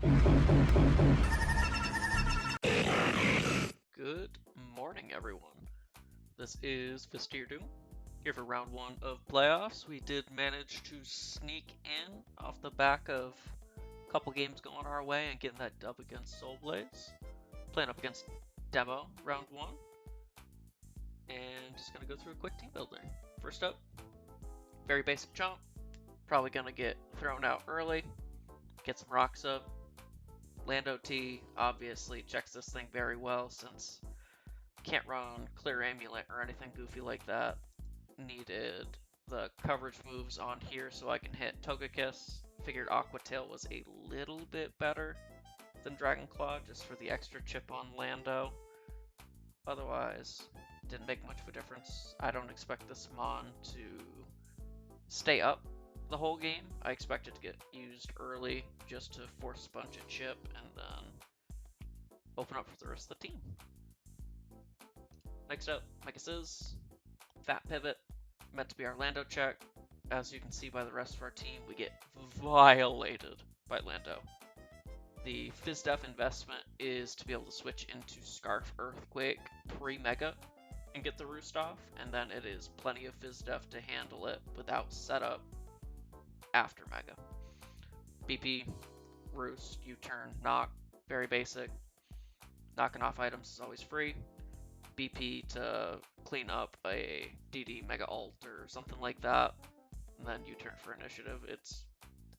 Good morning, everyone. This is Fistier Doom, here for round one of playoffs. We did manage to sneak in off the back of a couple games going our way and getting that dub against Soul Blaze. Playing up against Demo, round one. And just going to go through a quick team builder. First up, very basic chomp. Probably going to get thrown out early, get some rocks up. Lando T obviously checks this thing very well since can't run Clear Amulet or anything goofy like that. Needed the coverage moves on here so I can hit Togekiss. Figured Aqua Tail was a little bit better than Dragon Claw just for the extra chip on Lando. Otherwise, didn't make much of a difference. I don't expect this Mon to stay up the whole game. I expect it to get used early just to force a bunch of chip and then open up for the rest of the team. Next up, Mega Sizz, Fat Pivot, meant to be our Lando check. As you can see by the rest of our team, we get violated by Lando. The FizzDef investment is to be able to switch into Scarf Earthquake pre-Mega and get the Roost off, and then it is plenty of FizzDef to handle it without setup after Mega. BP, Roost, U-turn, knock, very basic. Knocking off items is always free. BP to clean up a DD Mega Alt or something like that, and then U-turn for initiative. It's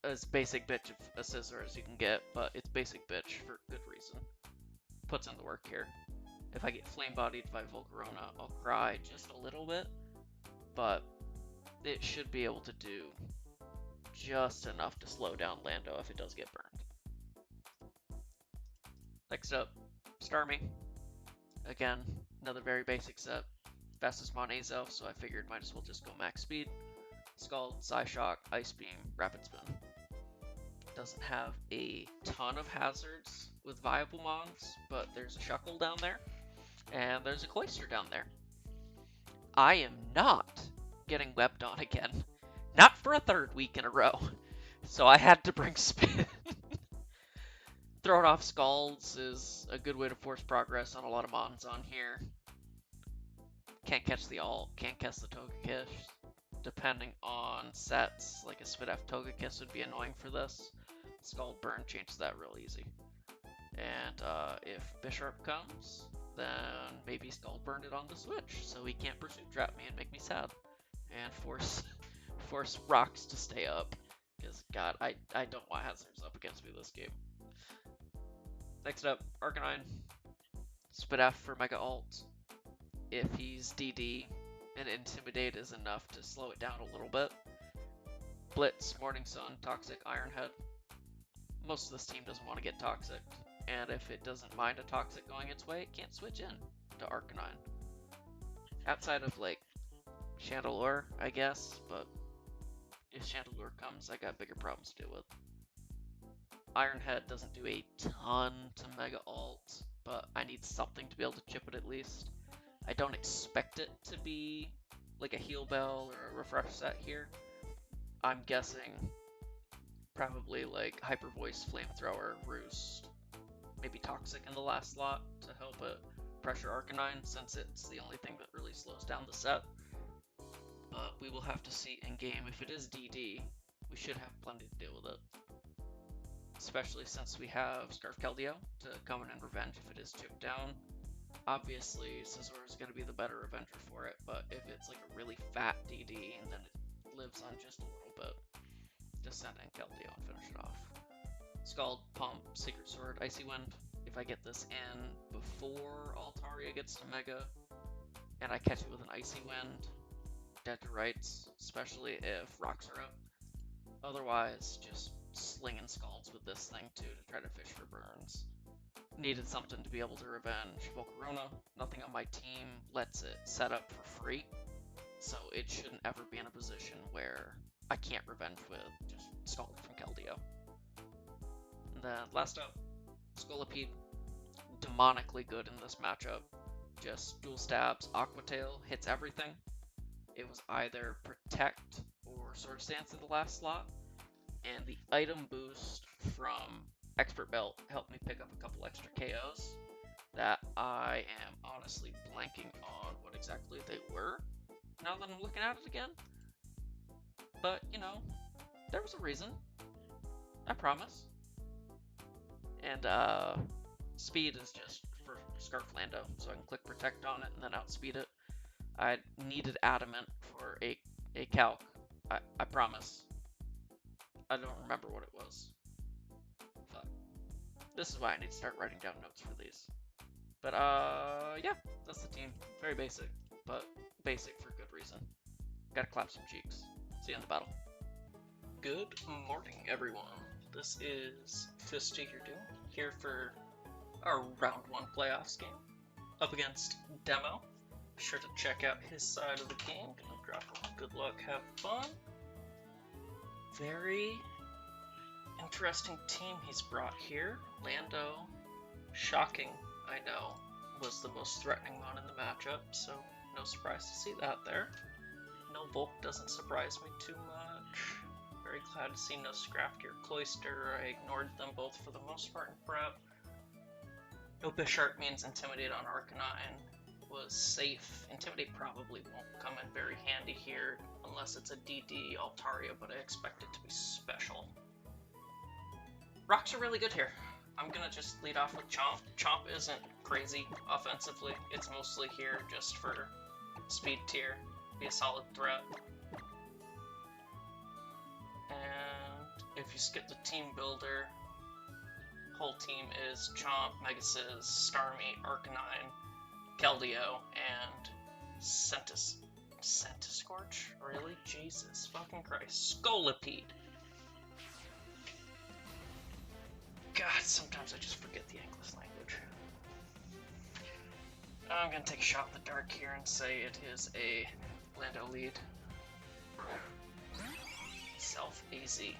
as basic bitch of a scissor as you can get, but it's basic bitch for good reason. Puts in the work here. If I get flame bodied by Volcarona, I'll cry just a little bit, but it should be able to do just enough to slow down Lando if it does get burned. Next up, Starmie. Again, another very basic set. Fastest Mon Azelf, so I figured might as well just go max speed. Scald, Psyshock, Ice Beam, Rapid Spin. Doesn't have a ton of hazards with viable Mons, but there's a Shuckle down there, and there's a Cloyster down there. I am not getting webbed on again. Not for a third week in a row. So I had to bring Spin. Throwing off Scalds is a good way to force progress on a lot of Mons on here. Can't catch the ult, can't catch the Togekiss. Depending on sets, like a Spidef Togekiss would be annoying for this. Scald Burn changes that real easy. And if Bisharp comes, then maybe Scald Burn it on the Switch, so he can't Pursuit Trap me and make me sad. And force rocks to stay up. Because, God, I don't want hazards up against me this game. Next up, Arcanine. Spidef for Mega Ult. If he's DD, and Intimidate is enough to slow it down a little bit. Blitz, Morning Sun, Toxic, Iron Head. Most of this team doesn't want to get Toxic, and if it doesn't mind a Toxic going its way, it can't switch in to Arcanine. Outside of, like, Chandelure, I guess, but if Chandelure comes, I got bigger problems to deal with. Iron Head doesn't do a ton to Mega Ult, but I need something to be able to chip it at least. I don't expect it to be like a Heal Bell or a Refresh set here. I'm guessing probably like Hyper Voice, Flamethrower, Roost, maybe Toxic in the last slot to help it pressure Arcanine since it's the only thing that really slows down the set. But we will have to see in game. If it is DD, we should have plenty to deal with it. Especially since we have Scarf Keldeo to come in and revenge if it is chipped down. Obviously, Scizor is going to be the better Avenger for it, but if it's like a really fat DD and then it lives on just a little bit, just send in Keldeo and finish it off. Scald, Pump, Secret Sword, Icy Wind. If I get this in before Altaria gets to Mega, and I catch it with an Icy Wind, dead to rights, especially if rocks are up. Otherwise, just slinging Scalds with this thing too to try to fish for burns. Needed something to be able to revenge Volcarona. Nothing on my team lets it set up for free, so it shouldn't ever be in a position where I can't revenge with just Scald from Keldeo. And then last up, Scolipede. Demonically good in this matchup. Just dual stabs, Aqua Tail, hits everything. It was either Protect or Sword Stance in the last slot, and the item boost from Expert Belt helped me pick up a couple extra KOs that I am honestly blanking on what exactly they were now that I'm looking at it again. But, you know, there was a reason. I promise. And, speed is just for Scarf Lando, so I can click Protect on it and then outspeed it. I needed Adamant for a calc. I promise. I don't remember what it was. But this is why I need to start writing down notes for these. But, yeah, that's the team. Very basic, but basic for good reason. Gotta clap some cheeks. See you in the battle. Good morning, everyone. This is Fisty here for our round 1 playoffs game up against Demo. Be sure to check out his side of the game. Gonna drop him good luck, have fun. Very interesting team he's brought here. Lando, shocking, I know, was the most threatening one in the matchup, so no surprise to see that there. No Volk doesn't surprise me too much. Very glad to see no Scrafty or Cloister. I ignored them both for the most part in prep. No Bisharp means Intimidate on Arcanine was safe. Intimidate probably won't come in very handy here unless it's a DD Altaria, but I expect it to be special. Rocks are really good here. I'm gonna just lead off with Chomp. Chomp isn't crazy offensively. It's mostly here just for speed tier. Be a solid threat. And if you skip the team builder, whole team is Chomp, Megasis, Starmie, Arcanine, Keldeo, and Centiscorch? Really? Jesus fucking Christ. Scolipede. God, sometimes I just forget the English language. I'm gonna take a shot in the dark here and say it is a Lando lead. Self-easy.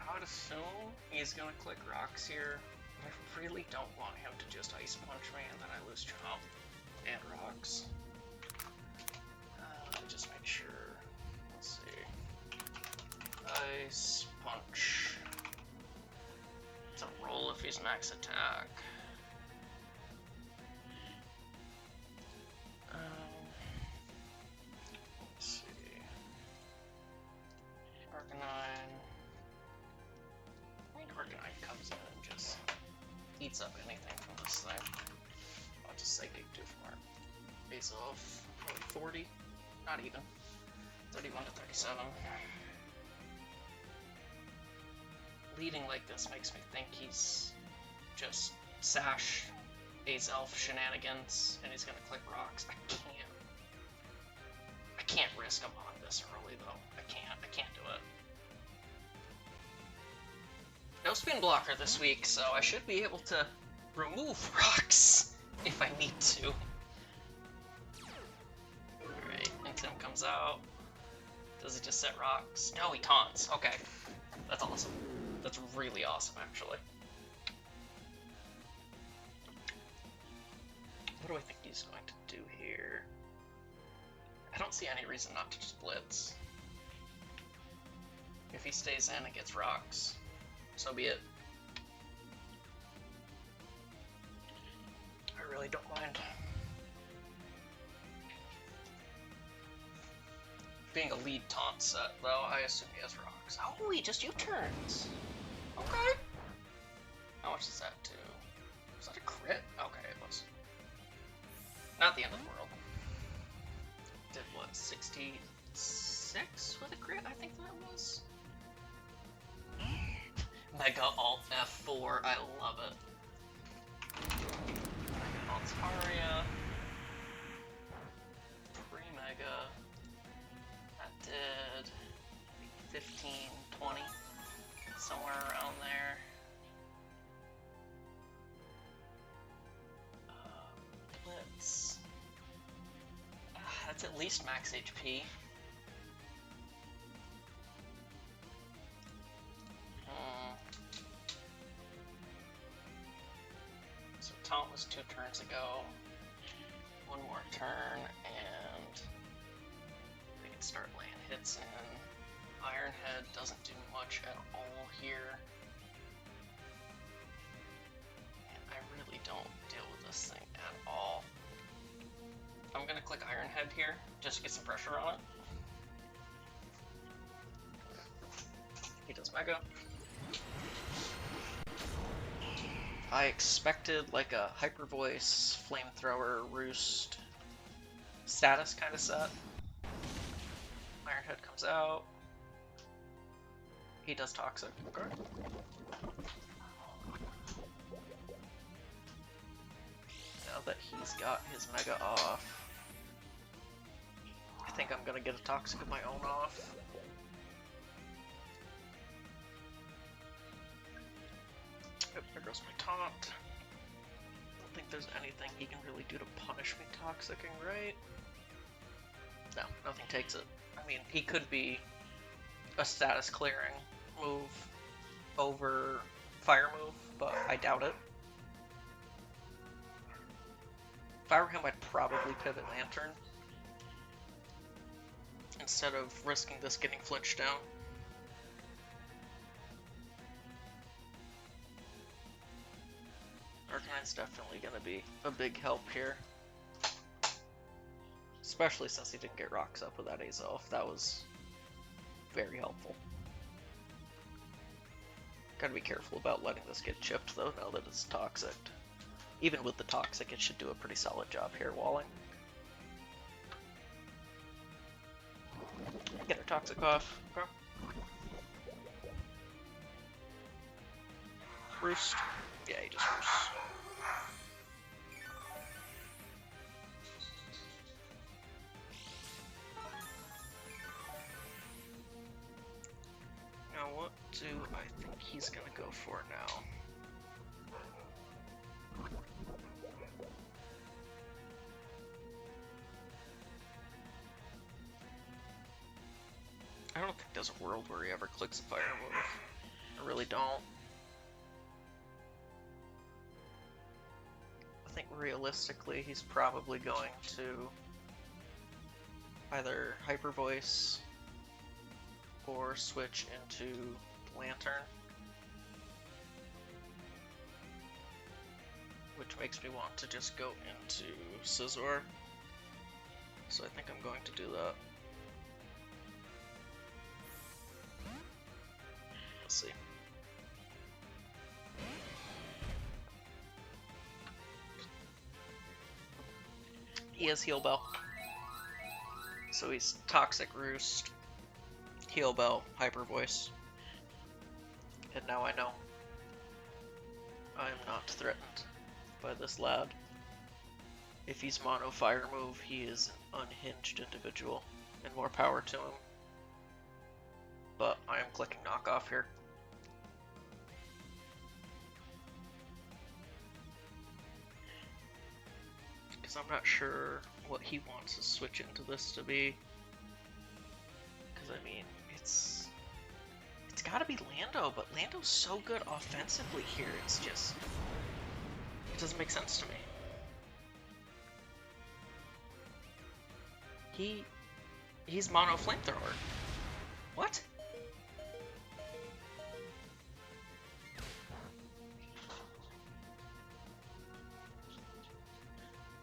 I would assume he's gonna click rocks here. I really don't want him to just Ice Punch me and then I lose Chomp and rocks. Let me just make sure. Let's see. Ice Punch. It's a roll if he's max attack. Let's see. Arcanine. I mean, Arcanine comes in and just eats up anything from this thing. I'll just Psychic too from our base off. Probably 40. Not even. 31 to 37. Leading like this makes me think he's just Sash, Azelf shenanigans, and he's gonna click rocks. I can't risk him on this early though. I can't do it. No spin blocker this week, so I should be able to remove rocks if I need to. Alright, and Tim comes out. Does he just set rocks? No, he taunts. Okay. That's awesome. That's really awesome, actually. What do I think he's going to do here? I don't see any reason not to just blitz. If he stays in and gets rocks, so be it. I really don't mind. Being a lead taunt set, though, I assume he has rocks. Holy, just U-turns! Okay. How much is that do? Was that a crit? Okay, it was. Not the end of the world. Did what, 66 with a crit? I think that was. Mega Alt F4, I love it. Mega Altaria. Pre-Mega. That did 15, 20, somewhere around there. Blitz. That's at least max HP. So Taunt was 2 turns ago. One more more turn, and we can start laying hits in. Ironhead doesn't do much at all here. And I really don't deal with this thing at all. I'm gonna click Ironhead here, just to get some pressure on it. He does Mega. I expected like a Hyper Voice, Flamethrower, Roost status kind of set. Ironhead comes out. He does Toxic. Okay. Now that he's got his Mega off, I think I'm gonna get a Toxic of my own off. Yep, there goes my taunt. I don't think there's anything he can really do to punish me Toxicing, right? No, nothing takes it. I mean, he could be a status clearing move over fire move, but I doubt it. If I were him, I'd probably pivot Lantern instead of risking this getting flinched down. Arcanine's definitely going to be a big help here. Especially since he didn't get rocks up with that Azelf. That was very helpful. Gotta be careful about letting this get chipped though, now that it's toxic. Even with the toxic, it should do a pretty solid job here walling. Get our toxic off. Okay. Roost. Yeah, he just roosts. Now what do I think he's gonna go for now? I don't think there's a world where he ever clicks a fire move. I really don't. I think realistically he's probably going to either Hyper Voice or switch into Lantern, which makes me want to just go into Scizor. So I think I'm going to do that. Let's see. He has Heal Bell. So he's Toxic Roost, Heal Bell, Hyper Voice. And now I know I am not threatened by this lad. If he's mono fire move, he is an unhinged individual, and more power to him. But I am clicking knockoff here. Because I'm not sure what he wants to switch into this to be. Because I mean, it's gotta be Lando, but Lando's so good offensively here, it's just, it doesn't make sense to me. He's mono flamethrower. What?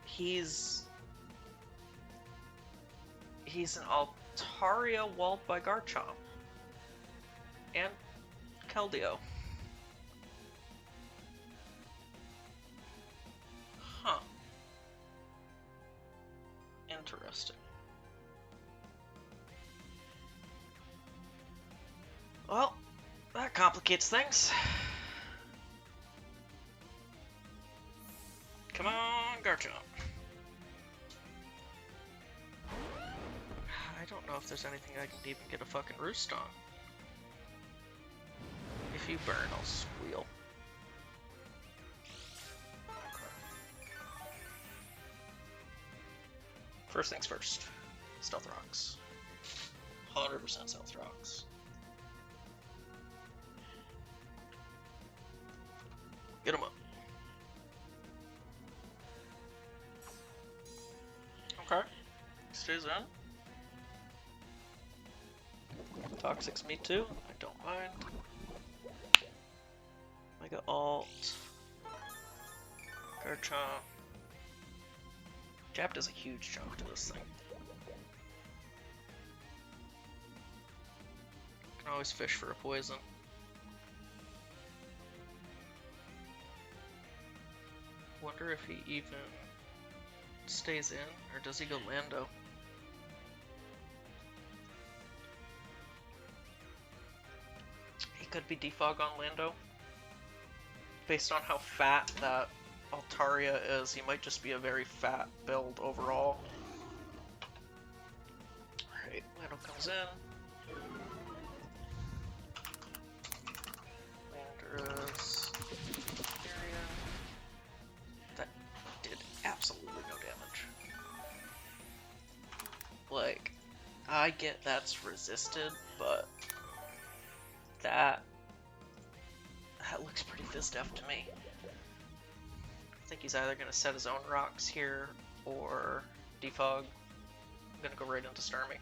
He's an Altaria walled by Garchomp and Keldeo. Huh. Interesting. Well, that complicates things. Come on, Garchomp. I don't know if there's anything I can even get a fucking roost on. If you burn, I'll squeal. First things first. Stealth Rocks. 100% Stealth Rocks. Get him up. stays in. Toxic's me too. I don't mind. Mega Alt. Garchomp. Jab does a huge chunk to this thing. Can always fish for a poison. Wonder if he even stays in, or does he go Lando? He could be defog on Lando. Based on how fat that Altaria is, he might just be a very fat build overall. Alright, Lando comes in. Landorus. Area. That did absolutely no damage. Like, I get that's resisted, but that looks pretty Fizdef to me. I think he's either going to set his own rocks here or defog. I'm going to go right into Starmie.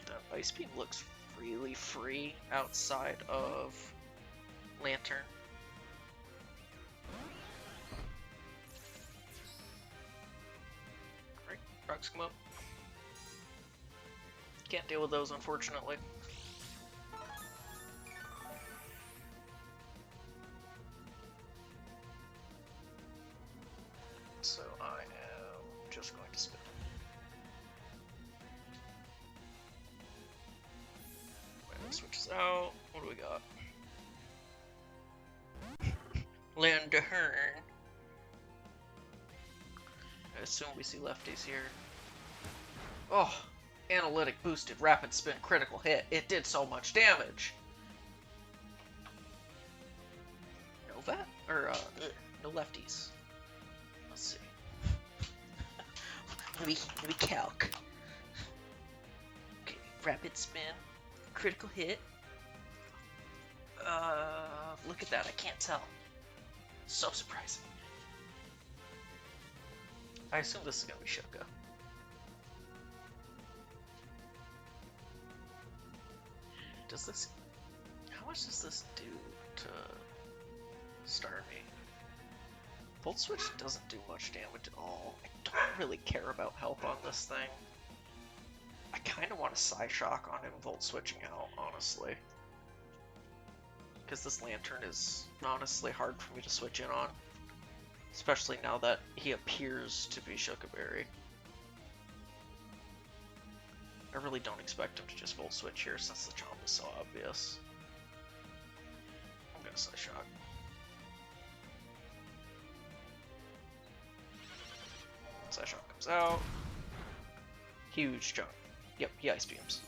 The Ice Beam looks really free outside of Lantern. Right, rocks come up. Can't deal with those, unfortunately. So I am just going to spin. Switches out. What do we got? Landern. I assume we see lefties here. Oh, analytic boosted rapid spin critical hit. It did so much damage. No vet? Or, no lefties. Let's see. let me calc. Okay, rapid spin. Critical hit. Look at that, I can't tell. So surprising. I assume this is gonna be Shoka. Does this... How much does this do to Starmie? Volt Switch doesn't do much damage at all. I don't really care about health on this thing. I kind of want a Psyshock on him Volt Switching out, honestly. Because this Lantern is honestly hard for me to switch in on. Especially now that he appears to be Shoka Berry. I really don't expect him to just Volt Switch here since the jump is so obvious. I'm gonna Psyshock. Psyshock comes out. Huge jump. Yep, he Ice Beams.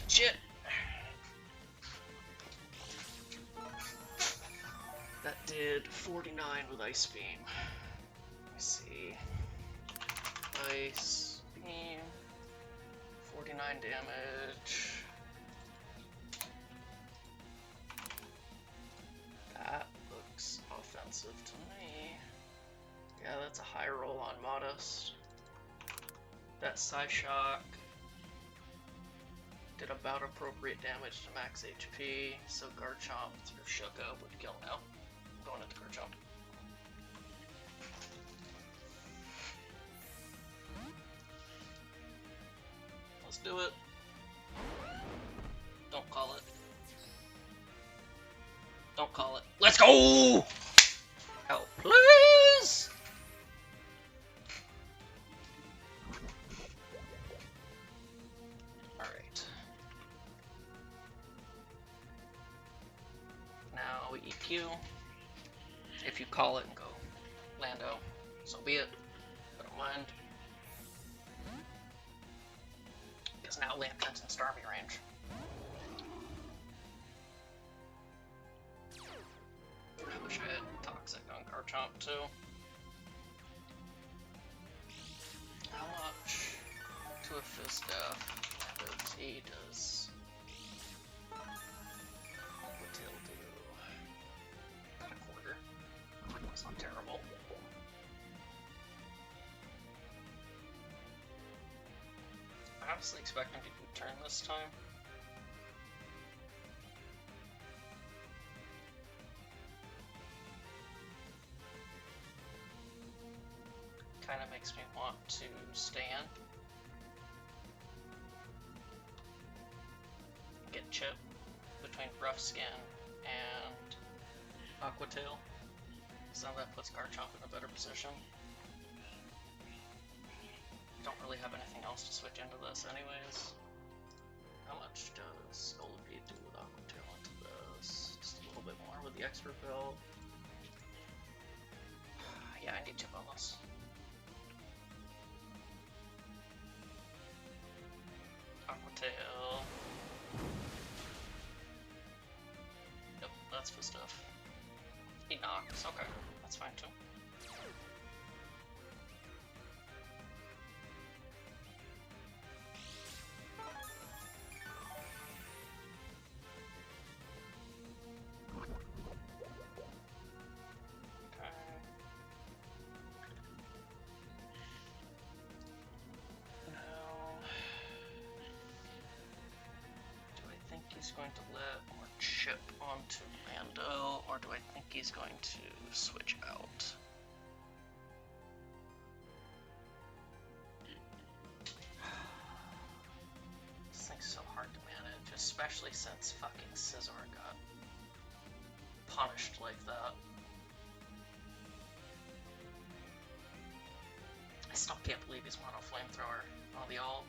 Shit! That did 49 with Ice Beam. Let me see. Ice Beam. 49 damage. That looks offensive to me. Yeah, that's a high roll on Modest. That Psyshock did about appropriate damage to max HP, so Garchomp through Shoka would kill now. I'm going into Garchomp. Let's do it. Don't call it. Don't call it. Let's go! Help, please! Alright. Now we EQ. If you call it and go Lando, so be it. I don't mind. Because now Lantern's in Starmie range. I wish I had Toxic on Garchomp too. How much to a Fizdef ability does Tail do? About a quarter. honestly expecting to U-turn this time. Kind of makes me want to stay in. Get Chip between Rough Skin and Aquatail. So that puts Garchomp in a better position. Don't really have anything else to switch into this anyways. How much does Scolipede do with Aquatail into this? Just a little bit more with the expert build. Yeah, I need Chip on this. Aquatail. Yep, that's for stuff. He knocks, okay, that's fine too. He's going to let more Chip onto Lando, or do I think he's going to switch out? This thing's so hard to manage, especially since fucking Scizor got punished like that. I still can't believe he's Mono Flamethrower on the ult.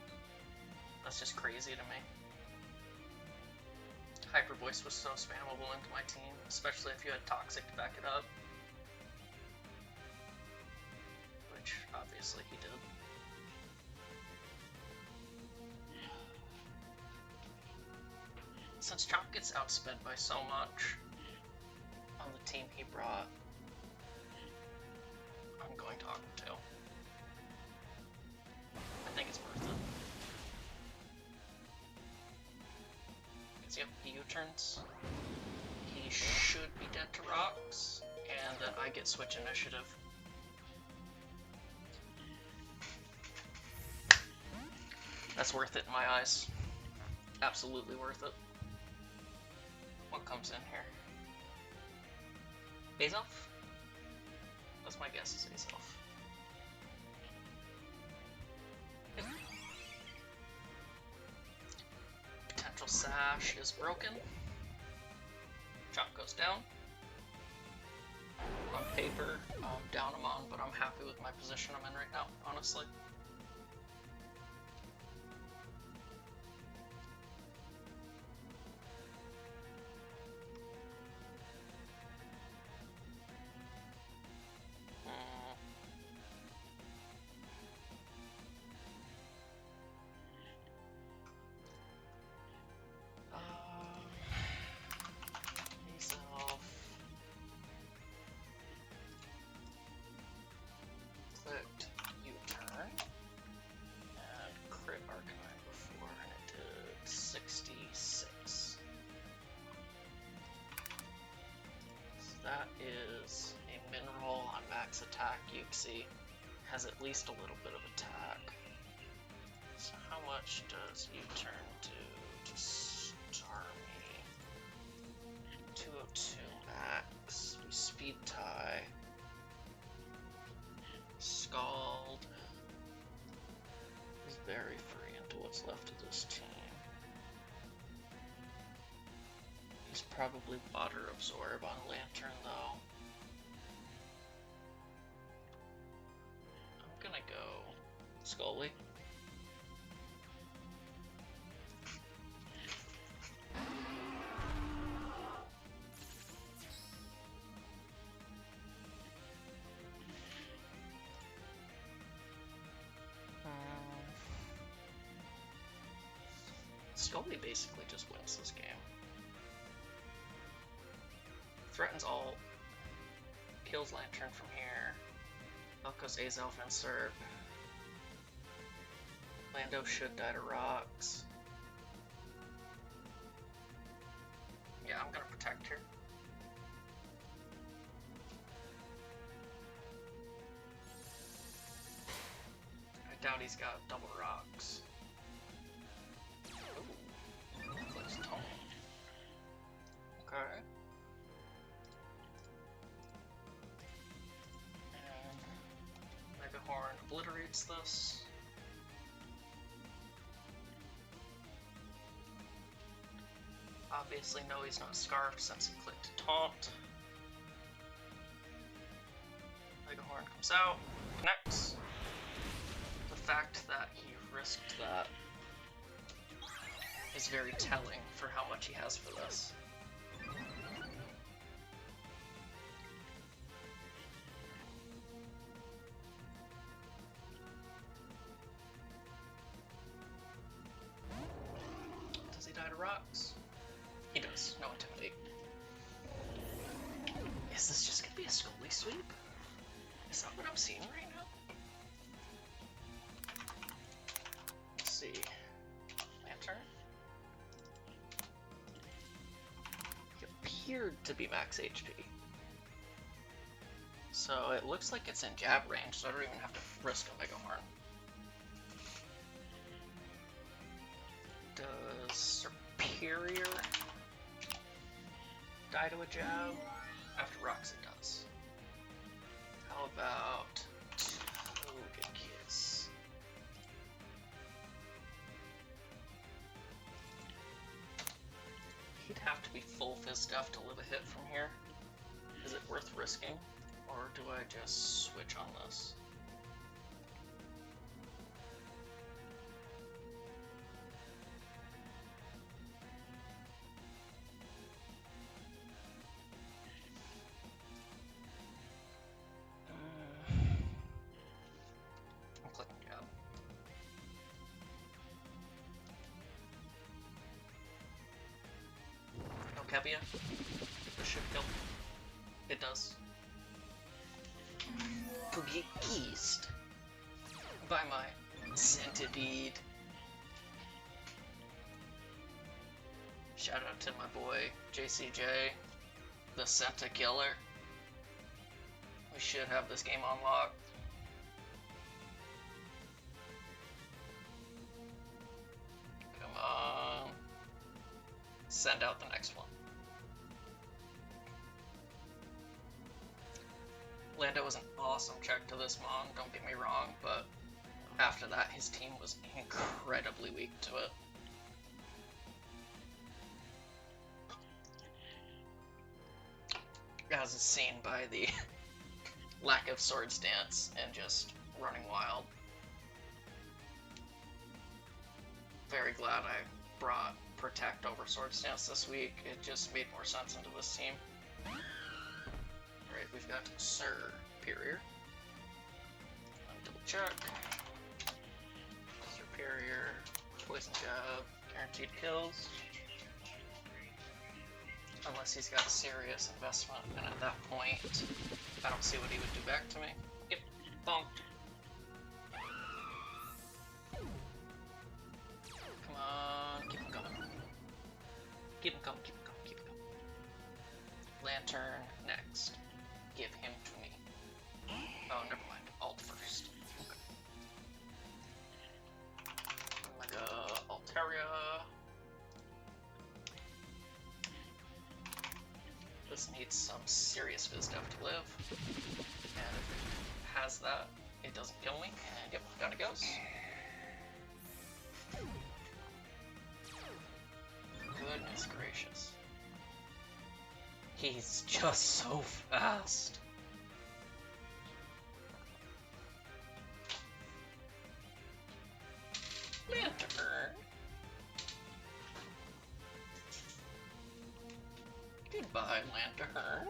That's just crazy to me. Hyper Voice was so spammable into my team, especially if you had Toxic to back it up. Which, obviously, he did. Since Chomp gets outsped by so much on the team he brought, I'm going to Aquatail. I think it's worth it. Yep, he U-turns. He should be dead to rocks, and then I get switch initiative. That's worth it in my eyes. Absolutely worth it. What comes in here? Azelf? That's my guess, is Azelf. Sash is broken. Chomp goes down. On paper, I'm down him on, but I'm happy with my position I'm in right now, honestly. That is a mineral on max attack. Yuxi has at least a little bit of attack. So how much does U-turn do to Starmie? 202 max. We speed tie. Scald is very free into what's left of this team. He's probably Water Absorb on Lantern, though. I'm gonna go Scully. Scully basically just wins this game. Threatens ult, kills Lantern from here, outgoes Azelf and Serp. Lando should die to rocks. Yeah, I'm gonna protect her. I doubt he's got double rocks. Okay. And Megahorn obliterates this. Obviously, no, he's not scarfed since he clicked taunt. Megahorn comes out, connects. The fact that he risked that is very telling for how much he has for this. Does he die to rocks? He does. No intimidate. Is this just gonna be a Scully sweep? Is that what I'm seeing right now? Let's see. Lantern. He appeared to be max HP. So it looks like it's in jab range, so I don't even have to risk a Megahorn. Does Superior die to a jab? After rocks it does. How about Togekiss? He'd have to be full fizz stuff to live a hit from here. Is it worth risking? Or do I just switch on this? I'm clicking jab. No Kebia. This should kill. It does. Togekiss by my centipede. Shout out to my boy JCJ, the Senta Killer. We should have this game on lock. Come on. Send out the next one. Lando was an awesome check to this Mon, don't get me wrong, but after that his team was incredibly weak to it. As is seen by the lack of sword stance and just running wild. Very glad I brought Protect over sword stance this week. It just made more sense into this team. Alright, we've got Superior. Double check. Superior, poison jab, guaranteed kills. Unless he's got a serious investment, and at that point, I don't see what he would do back to me. Yep, bonked. Come on, keep him coming. Keep him coming, keep him coming, keep him coming. Lantern next. Give him to me. Oh, never mind. Alt first. Okay. Mega Altaria. This needs some serious fizz stuff to live. And if it has that, it doesn't kill me. And yep, down it goes. Goodness gracious. He's just so fast. Lantern. Goodbye, Lantern.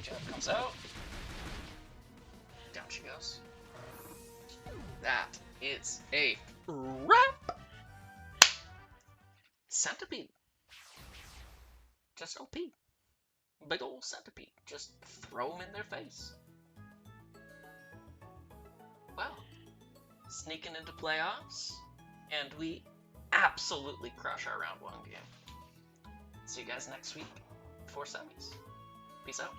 Jab comes out. Down she goes. That is a wrap. Centipede. Just OP. Big ol' centipede. Just throw them in their face. Well, sneaking into playoffs, and we absolutely crush our round 1 game. See you guys next week for semis. Peace out.